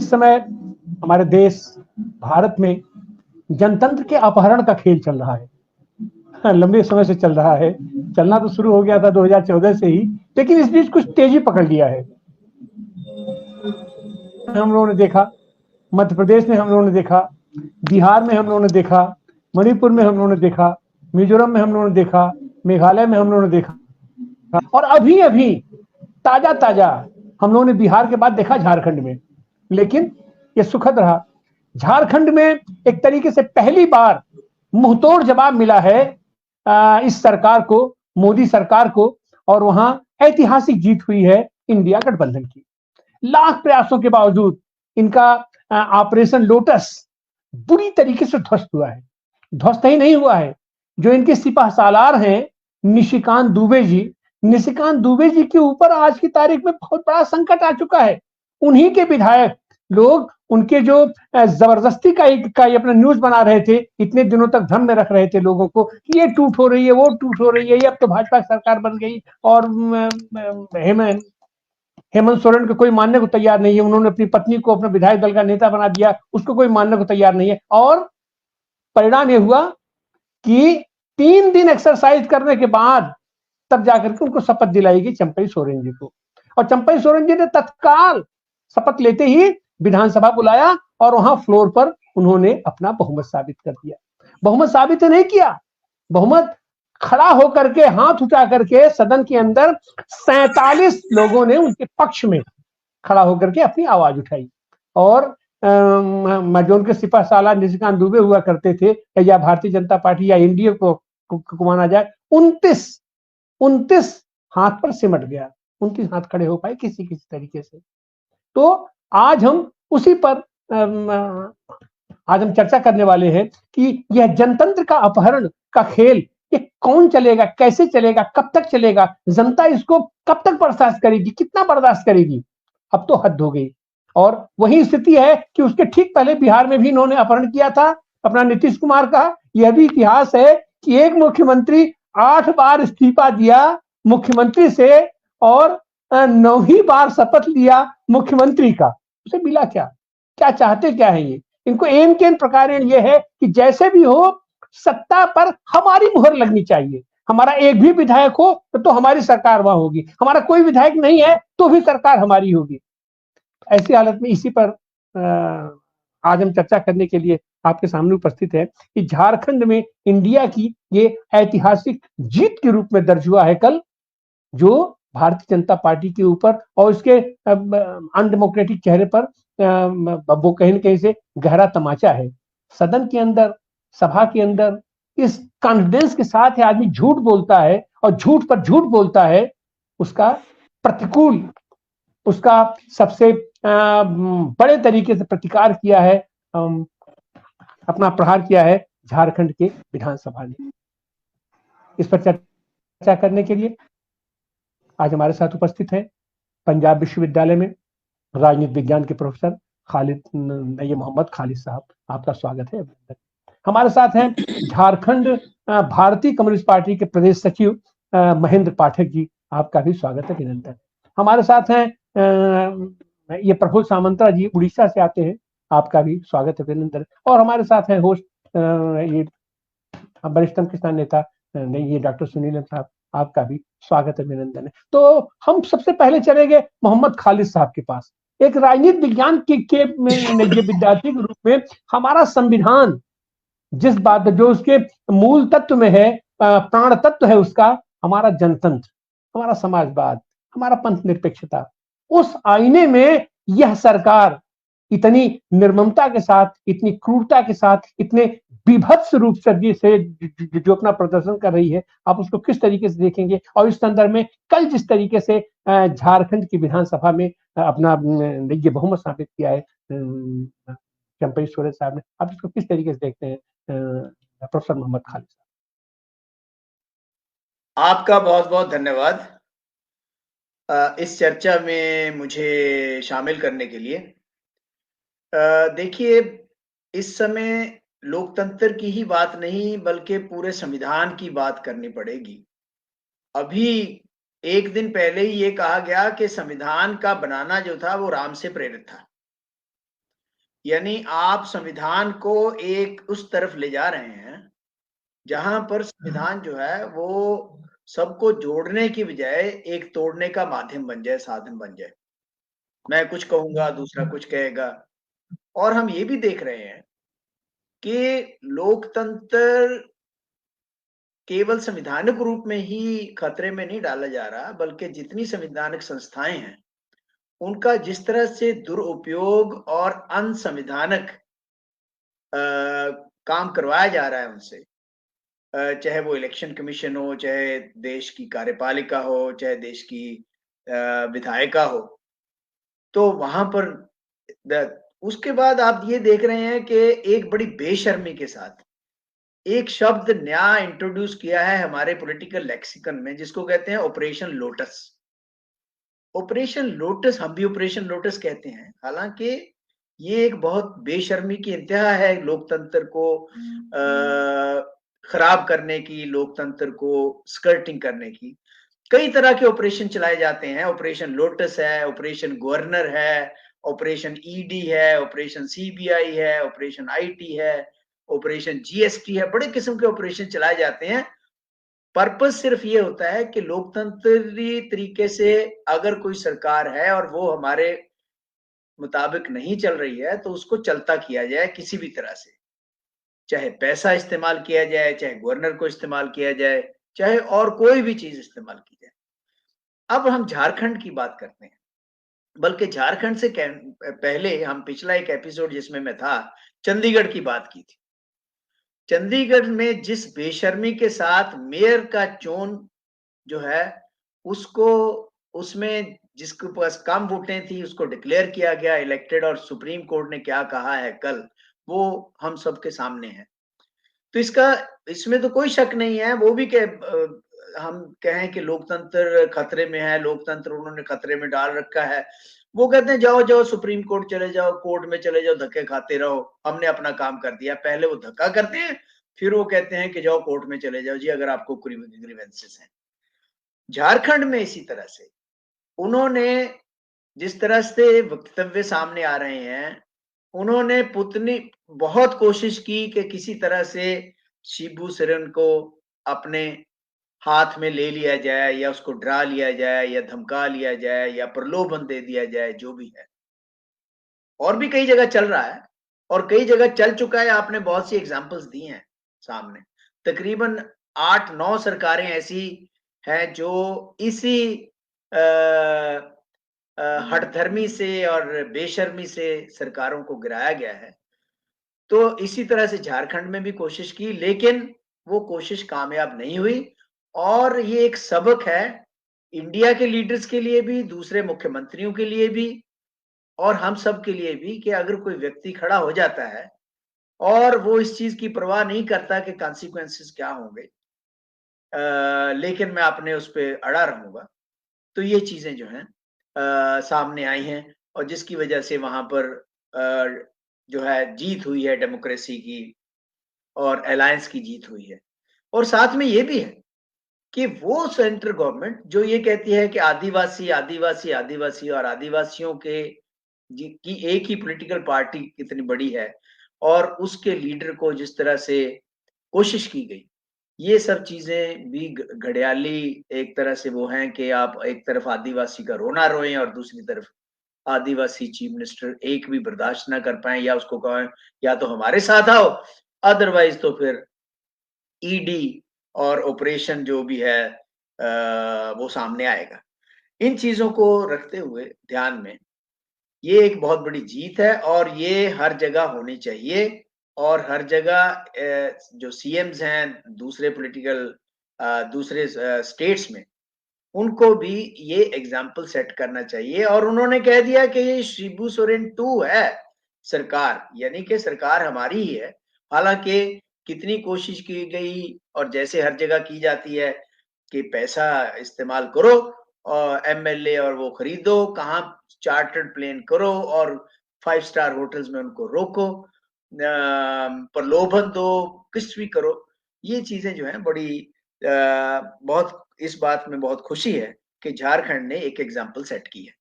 समय हमारे देश भारत में जनतंत्र के अपहरण का खेल चल रहा है। लंबे समय से चल रहा है, चलना तो शुरू हो गया था 2014 से ही, लेकिन इस बीच कुछ तेजी पकड़ लिया है। हम लोगों ने देखा, मध्य प्रदेश में हम लोगों ने देखा, बिहार में हम लोगों ने देखा, मणिपुर में हम लोगों ने देखा, मिजोरम में हम लोगों ने देखा, मेघालय में हम लोगों ने देखा, और अभी अभी ताजा ताजा हम लोगों ने बिहार के बाद देखा झारखंड में। लेकिन ये सुखद रहा, झारखंड में एक तरीके से पहली बार मुंहतोड़ जवाब मिला है इस सरकार को, मोदी सरकार को, और वहां ऐतिहासिक जीत हुई है इंडिया गठबंधन की। लाख प्रयासों के बावजूद इनका ऑपरेशन लोटस बुरी तरीके से ध्वस्त हुआ है। ध्वस्त ही नहीं हुआ है, जो इनके सिपह सालार हैं निशिकांत दुबे जी के ऊपर आज की तारीख में बहुत बड़ा संकट आ चुका है। उन्हीं के विधायक लोग उनके जो जबरदस्ती का अपना न्यूज बना रहे थे, इतने दिनों तक धर्म में रख रहे थे लोगों को, ये टूट हो रही है, वो टूट हो रही है, ये अब तो भाजपा सरकार बन गई, और हेमंत सोरेन को कोई मानने को तैयार नहीं है। उन्होंने अपनी पत्नी को अपने विधायक दल का नेता बना दिया, उसको कोई मानने को तैयार नहीं है। और परिणाम ये हुआ कि 3 दिन एक्सरसाइज करने के बाद तब जाकर के उनको शपथ दिलाई गई चंपई सोरेन जी को, और चंपई सोरेन जी ने तत्काल शपथ लेते ही विधानसभा बुलाया और वहां फ्लोर पर उन्होंने अपना बहुमत साबित कर दिया। बहुमत साबित नहीं किया, बहुमत खड़ा होकर के हाथ उठा करके सदन के अंदर 47 लोगों ने उनके पक्ष में खड़ा होकर के अपनी आवाज उठाई। और जो उनके सिपह सालार निशिकांत दुबे हुआ करते थे, या भारतीय जनता पार्टी या एनडीए को माना जाए, 29 हाथ पर सिमट गया, 29 हाथ खड़े हो पाए किसी किसी तरीके से। तो आज हम उसी पर आज हम चर्चा करने वाले हैं कि यह जनतंत्र का अपहरण का खेल ये कौन चलेगा, कैसे चलेगा, कब तक चलेगा, जनता इसको कब तक बर्दाश्त करेगी, कितना बर्दाश्त करेगी। अब तो हद हो गई। और वही स्थिति है कि उसके ठीक पहले बिहार में भी इन्होंने अपहरण किया था अपना नीतीश कुमार का। यह भी इतिहास है कि एक मुख्यमंत्री 8 बार इस्तीफा दिया मुख्यमंत्री से, और 9वीं बार शपथ लिया मुख्यमंत्री का। उसे मिला क्या, क्या चाहते क्या है ये? इनको एम के प्रकार ये है कि जैसे भी हो सत्ता पर हमारी मुहर लगनी चाहिए। हमारा एक भी विधायक हो तो हमारी सरकार वहां होगी, हमारा कोई विधायक नहीं है तो भी सरकार हमारी होगी। ऐसी हालत में इसी पर आज हम चर्चा करने के लिए आपके सामने उपस्थित है कि झारखंड में इंडिया की ये ऐतिहासिक जीत के रूप में दर्ज हुआ है कल, जो भारतीय जनता पार्टी के ऊपर और उसके अनडेमोक्रेटिक चेहरे पर वो कहीं न कहीं से गहरा तमाचा है। सदन के अंदर, सभा के अंदर इस कॉन्फिडेंस के साथ आदमी झूठ बोलता है और झूठ पर झूठ बोलता है, उसका प्रतिकूल, उसका सबसे बड़े तरीके से प्रतिकार किया है, अपना प्रहार किया है झारखंड के विधानसभा ने। इस पर चर्चा करने के लिए आज हमारे साथ उपस्थित है पंजाब विश्वविद्यालय में राजनीति विज्ञान के प्रोफेसर मोहम्मद खालिद साहब। आपका स्वागत है। हमारे साथ हैं झारखंड भारतीय कम्युनिस्ट पार्टी के प्रदेश सचिव महेंद्र पाठक जी। आपका भी स्वागत है, अभिनंदन। हमारे साथ हैं ये प्रफुल्ल सामंतरा जी, उड़ीसा से आते हैं। आपका भी स्वागत है, अभिनंदन। और हमारे साथ हैं होस्ट ये वरिष्ठतम किसान नेता ये डॉक्टर सुनील साहब। आपका भी स्वागत है, अभिनंदन है। तो हम सबसे पहले चलेंगे मोहम्मद खालिद साहब के पास। एक राजनीति विज्ञान के विद्यार्थी के रूप में हमारा संविधान जिस बात जो उसके मूल तत्व में है, प्राण तत्व है उसका, हमारा जनतंत्र, हमारा समाजवाद, हमारा पंथ निरपेक्षता, उस आईने में यह सरकार इतनी निर्ममता के साथ, इतनी क्रूरता के साथ, इतने विभत्स रूप से जो अपना प्रदर्शन कर रही है, आप उसको किस तरीके से देखेंगे? और इस संदर्भ में कल जिस तरीके से झारखंड की विधानसभा में अपना ये बहुमत साबित किया है चंपई सोरेन साहब ने, आप इसको किस तरीके से देखते हैं प्रोफेसर मोहम्मद खालिद साहब? आपका बहुत बहुत धन्यवाद इस चर्चा में मुझे शामिल करने के लिए। देखिए, इस समय लोकतंत्र की ही बात नहीं बल्कि पूरे संविधान की बात करनी पड़ेगी। अभी एक दिन पहले ही ये कहा गया कि संविधान का बनाना जो था वो राम से प्रेरित था। यानी आप संविधान को एक उस तरफ ले जा रहे हैं जहां पर संविधान जो है वो सबको जोड़ने की बजाय एक तोड़ने का माध्यम बन जाए, साधन बन जाए। मैं कुछ कहूंगा, दूसरा कुछ कहेगा। और हम ये भी देख रहे हैं कि लोकतंत्र केवल संवैधानिक रूप में ही खतरे में नहीं डाला जा रहा, बल्कि जितनी संवैधानिक संस्थाएं हैं उनका जिस तरह से दुरुपयोग और अनसंवैधानिक काम करवाया जा रहा है उनसे, चाहे वो इलेक्शन कमीशन हो, चाहे देश की कार्यपालिका हो, चाहे देश की विधायिका हो, तो वहां पर उसके बाद आप ये देख रहे हैं कि एक बड़ी बेशर्मी के साथ एक शब्द नया इंट्रोड्यूस किया है हमारे पॉलिटिकल लेक्सिकन में, जिसको कहते हैं ऑपरेशन लोटस। ऑपरेशन लोटस, हम भी ऑपरेशन लोटस कहते हैं, हालांकि ये एक बहुत बेशर्मी की इंतहा है लोकतंत्र को खराब करने की, लोकतंत्र को स्कर्टिंग करने की। कई तरह के ऑपरेशन चलाए जाते हैं। ऑपरेशन लोटस है, ऑपरेशन गवर्नर है, ऑपरेशन ईडी है, ऑपरेशन सीबीआई है, ऑपरेशन आईटी है, ऑपरेशन जीएसटी है। बड़े किस्म के ऑपरेशन चलाए जाते हैं। पर्पस सिर्फ ये होता है कि लोकतंत्री तरीके से अगर कोई सरकार है और वो हमारे मुताबिक नहीं चल रही है, तो उसको चलता किया जाए किसी भी तरह से, चाहे पैसा इस्तेमाल किया जाए, चाहे गवर्नर को इस्तेमाल किया जाए, चाहे और कोई भी चीज इस्तेमाल की जाए। अब हम झारखंड की बात करते हैं, बल्कि झारखंड से पहले हम पिछला एक एपिसोड जिसमें मैं था, चंडीगढ़ की बात की थी। चंडीगढ़ में जिस बेशर्मी के साथ मेयर का चोन जो है उसको, उसमें जिसके पास कम वोटें थी उसको डिक्लेयर किया गया इलेक्टेड, और सुप्रीम कोर्ट ने क्या कहा है कल, वो हम सबके सामने है। तो इसका, इसमें तो कोई शक नहीं है, वो भी हम कहें कि लोकतंत्र खतरे में है, लोकतंत्र उन्होंने खतरे में डाल रखा है। वो कहते हैं जाओ जाओ सुप्रीम कोर्ट चले जाओ, कोर्ट में चले जाओ, धक्के खाते रहो, हमने अपना काम कर दिया। पहले वो धक्का करते हैं, फिर वो कहते हैं कि जाओ कोर्ट में चले जाओ जी अगर आपको ग्रीवेंसेस हैं। झारखंड में इसी तरह से उन्होंने, जिस तरह से वक्तव्य सामने आ रहे हैं, उन्होंने पुतनी बहुत कोशिश की कि किसी तरह से शिबू सोरेन को अपने हाथ में ले लिया जाए, या उसको डरा लिया जाए, या धमका लिया जाए, या प्रलोभन दे दिया जाए, जो भी है। और भी कई जगह चल रहा है, और कई जगह चल चुका है। आपने बहुत सी एग्जांपल्स दी हैं सामने। तकरीबन 8-9 सरकारें ऐसी हैं जो इसी हठधर्मी से और बेशर्मी से सरकारों को गिराया गया है। तो इसी तरह से झारखंड में भी कोशिश की, लेकिन वो कोशिश कामयाब नहीं हुई। और ये एक सबक है इंडिया के लीडर्स के लिए भी, दूसरे मुख्यमंत्रियों के लिए भी, और हम सब के लिए भी, कि अगर कोई व्यक्ति खड़ा हो जाता है और वो इस चीज की परवाह नहीं करता कि कॉन्सिक्वेंसेस क्या होंगे, लेकिन मैं अपने उस पर अड़ा रहूंगा, तो ये चीजें जो हैं सामने आई हैं, और जिसकी वजह से वहां पर जो है जीत हुई है डेमोक्रेसी की, और अलायंस की जीत हुई है। और साथ में ये भी है कि वो सेंट्रल गवर्नमेंट जो ये कहती है कि आदिवासी आदिवासी आदिवासी, और आदिवासियों के की एक ही पॉलिटिकल पार्टी कितनी बड़ी है, और उसके लीडर को जिस तरह से कोशिश की गई, ये सब चीजें भी घड़ियाली एक तरह से वो हैं कि आप एक तरफ आदिवासी का रोना रोएं और दूसरी तरफ आदिवासी चीफ मिनिस्टर एक भी बर्दाश्त ना कर पाए, या उसको कहें या तो हमारे साथ आओ, अदरवाइज तो फिर ईडी और ऑपरेशन जो भी है वो सामने आएगा। इन चीजों को रखते हुए ध्यान में, ये एक बहुत बड़ी जीत है, और ये हर जगह होनी चाहिए। और हर जगह जो सीएम्स हैं दूसरे पॉलिटिकल दूसरे स्टेट्स में, उनको भी ये एग्जाम्पल सेट करना चाहिए। और उन्होंने कह दिया कि ये शिबू सोरेन 2 है सरकार, यानी कि सरकार हमारी ही है। हालांकि कितनी कोशिश की गई, और जैसे हर जगह की जाती है कि पैसा इस्तेमाल करो और एमएलए और वो खरीदो, कहाँ चार्टर्ड प्लेन करो और 5 स्टार होटल्स में उनको रोको, प्रलोभन दो, कुछ भी करो। ये चीजें जो है बड़ी बहुत, इस बात में बहुत खुशी है कि झारखंड ने एक एग्जाम्पल सेट की है।